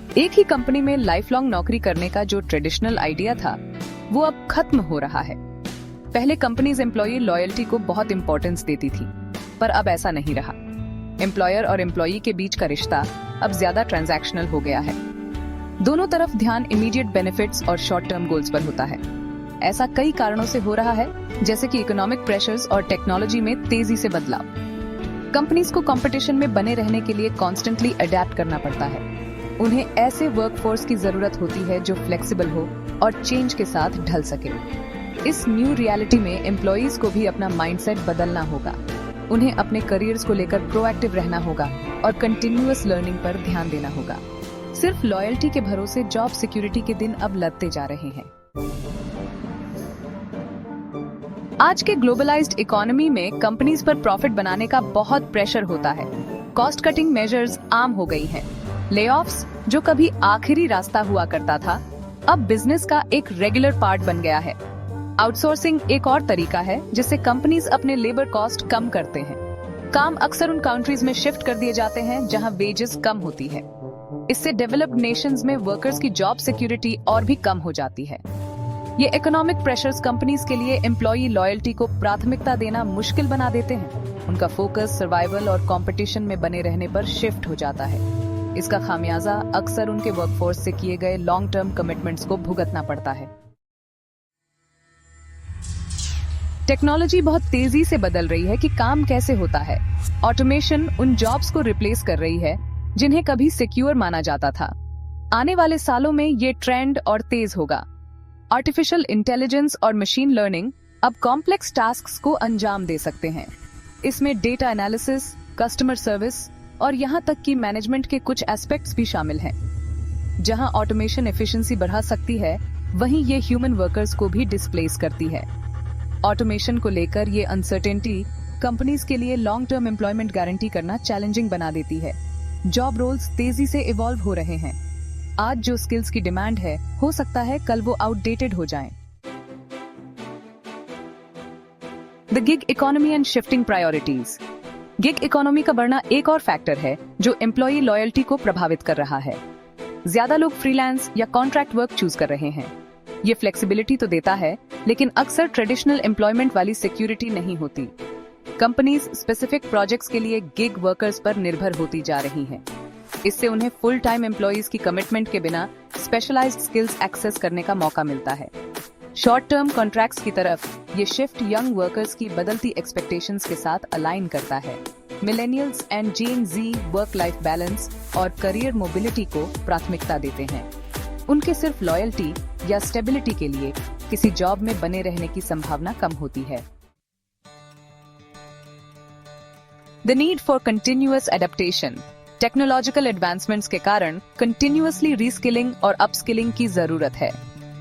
एक ही कंपनी में life long नौकरी करने का जो ट्रेडिशनल आइडिया था वो अब खत्म हो रहा है। पहले कंपनीज एम्प्लॉई लॉयल्टी को बहुत इंपॉर्टेंस देती थी, पर अब ऐसा नहीं रहा। एम्प्लॉयर और एम्प्लॉई के बीच का रिश्ता अब ज्यादा ट्रांजैक्शनल हो गया है। दोनों तरफ ध्यान इमीडिएट बेनिफिट्स और शॉर्ट टर्म गोल्स पर होता है। ऐसा कई कारणों से हो रहा है, जैसे कि इकोनॉमिक प्रेशर्स और टेक्नोलॉजी में तेजी से बदलाव। कंपनीज को कंपटीशन में बने रहने के लिए कॉन्स्टेंटली अडेप्ट करना पड़ता है। उन्हें ऐसे वर्कफोर्स की जरूरत होती है जो फ्लेक्सिबल हो और चेंज के साथ ढल सके। इस न्यू रियलिटी में एम्प्लॉइज को भी अपना माइंडसेट बदलना होगा। उन्हें अपने करियर्स को लेकर प्रोएक्टिव रहना होगा और कंटिन्यूअस लर्निंग पर ध्यान देना होगा। सिर्फ लॉयल्टी के भरोसे जॉब सिक्योरिटी के दिन अब लदते जा रहे हैं। आज के ग्लोबलाइज्ड इकोनॉमी में कंपनीज पर प्रॉफिट बनाने का बहुत प्रेशर होता है। कॉस्ट कटिंग मेजर्स आम हो गई हैं। लेऑफ्स, जो कभी आखिरी रास्ता हुआ करता था, अब बिजनेस का एक रेगुलर पार्ट बन गया है। आउटसोर्सिंग एक और तरीका है जिससे कंपनीज अपने लेबर कॉस्ट कम करते हैं। काम अक्सर उन कंट्रीज में शिफ्ट कर दिए जाते हैं जहां वेजेस कम होती है। इससे डेवलप्ड नेशंस में वर्कर्स की जॉब सिक्योरिटी और भी कम हो जाती है। ये इकोनॉमिक प्रेशर्स कंपनीज के लिए एम्प्लॉई लॉयल्टी को प्राथमिकता देना मुश्किल बना देते हैं। उनका फोकस सर्वाइवल और कंपटीशन में बने रहने पर शिफ्ट हो जाता है। इसका खामियाजा अक्सर उनके वर्कफोर्स से किए गए लॉन्ग टर्म कमिटमेंट्स को भुगतना पड़ता है। टेक्नोलॉजी बहुत तेजी से बदल रही है कि काम कैसे होता है। ऑटोमेशन उन जॉब्स को रिप्लेस कर रही है जिन्हें कभी सिक्योर माना जाता था। आने वाले सालों में ये ट्रेंड और तेज होगा। आर्टिफिशियल इंटेलिजेंस और मशीन लर्निंग अब कॉम्प्लेक्स टास्क्स को अंजाम दे सकते हैं। इसमें डेटा एनालिसिस, कस्टमर सर्विस और यहाँ तक कि मैनेजमेंट के कुछ एस्पेक्ट्स भी शामिल हैं। जहाँ ऑटोमेशन एफिशिएंसी बढ़ा सकती है, वहीं ये ह्यूमन वर्कर्स को भी डिस्प्लेस करती है। ऑटोमेशन को लेकर ये अनसर्टेनिटी कंपनीज के लिए लॉन्ग टर्म एम्प्लॉयमेंट गारंटी करना चैलेंजिंग बना देती है। जॉब रोल्स तेजी से इवॉल्व हो रहे हैं। आज जो स्किल्स की डिमांड है, हो सकता है कल वो आउटडेटेड हो जाएं। The gig economy and shifting priorities. Gig economy का बढ़ना एक और फैक्टर है जो एम्प्लॉई लॉयल्टी को प्रभावित कर रहा है। ज्यादा लोग फ्रीलांस या कॉन्ट्रैक्ट वर्क चूज कर रहे हैं। ये फ्लेक्सिबिलिटी तो देता है, लेकिन अक्सर ट्रेडिशनल एम्प्लॉयमेंट वाली सिक्योरिटी नहीं होती। कंपनीज स्पेसिफिक प्रोजेक्ट्स के लिए गिग वर्कर्स पर निर्भर होती जा रही हैं। इससे उन्हें फुल टाइम एम्प्लॉइज की कमिटमेंट के बिना स्पेशलाइज्ड स्किल्स एक्सेस करने का मौका मिलता है। शॉर्ट टर्म कॉन्ट्रैक्ट्स की तरफ ये शिफ्ट यंग वर्कर्स की बदलती एक्सपेक्टेशंस के साथ अलाइन करता है। Millennials and gen Z work life balance और करियर मोबिलिटी को प्राथमिकता देते हैं। उनके सिर्फ लॉयल्टी या स्टेबिलिटी के लिए किसी जॉब में बने रहने की संभावना कम होती है। The need for continuous adaptation. Technological advancements के कारण कंटिन्यूअसली रीस्किलिंग और अपस्किलिंग की जरूरत है।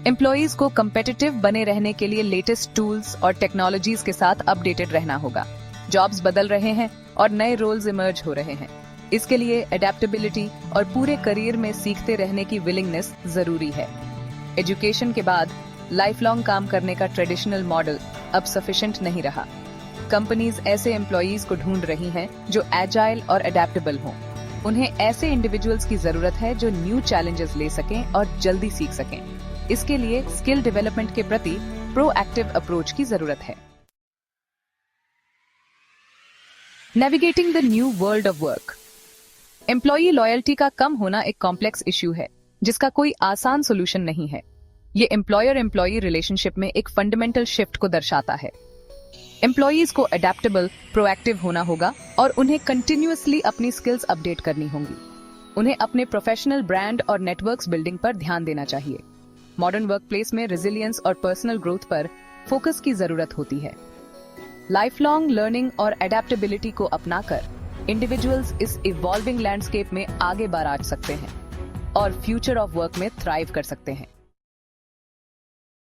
एम्प्लॉइज को कम्पिटिटिव बने रहने के लिए लेटेस्ट टूल्स और टेक्नोलॉजीज के साथ अपडेटेड रहना होगा। जॉब्स बदल रहे हैं और नए रोल्स इमर्ज हो रहे हैं। इसके लिए एडेप्टेबिलिटी और पूरे करियर में सीखते रहने की विलिंगनेस जरूरी है। एजुकेशन के बाद लाइफ लॉन्ग काम करने का ट्रेडिशनल मॉडल अब सफिशिएंट नहीं रहा। कंपनीज ऐसे एम्प्लॉइज को ढूंढ रही हैं जो एजाइल और एडेप्टेबल हों। उन्हें ऐसे इंडिविजुअल्स की जरूरत है जो न्यू चैलेंजेस ले सकें और जल्दी सीख सकें। इसके लिए स्किल डेवलपमेंट के प्रति प्रोएक्टिव अप्रोच की जरूरत है। Navigating the new world of work. Employee loyalty का कम होना एक कॉम्प्लेक्स इश्यू है जिसका कोई आसान सोल्यूशन नहीं है। ये एम्प्लॉयर एम्प्लॉई रिलेशनशिप में एक फंडामेंटल शिफ्ट को दर्शाता है। एम्प्लॉइज को अडेप्टेबल, प्रोएक्टिव होना होगा और उन्हें कंटिन्यूअसली अपनी स्किल्स अपडेट करनी होंगी। उन्हें अपने प्रोफेशनल ब्रांड और नेटवर्क्स बिल्डिंग पर ध्यान देना चाहिए। मॉडर्न वर्कप्लेस में रेजिलियंस और पर्सनल ग्रोथ पर फोकस की जरूरत होती है। लाइफ लॉन्ग लर्निंग और एडेप्टेबिलिटी को अपनाकर इंडिविजुअल्स इस इवॉल्विंग लैंडस्केप में आगे बाराज सकते हैं और फ्यूचर ऑफ वर्क में थ्राइव कर सकते हैं।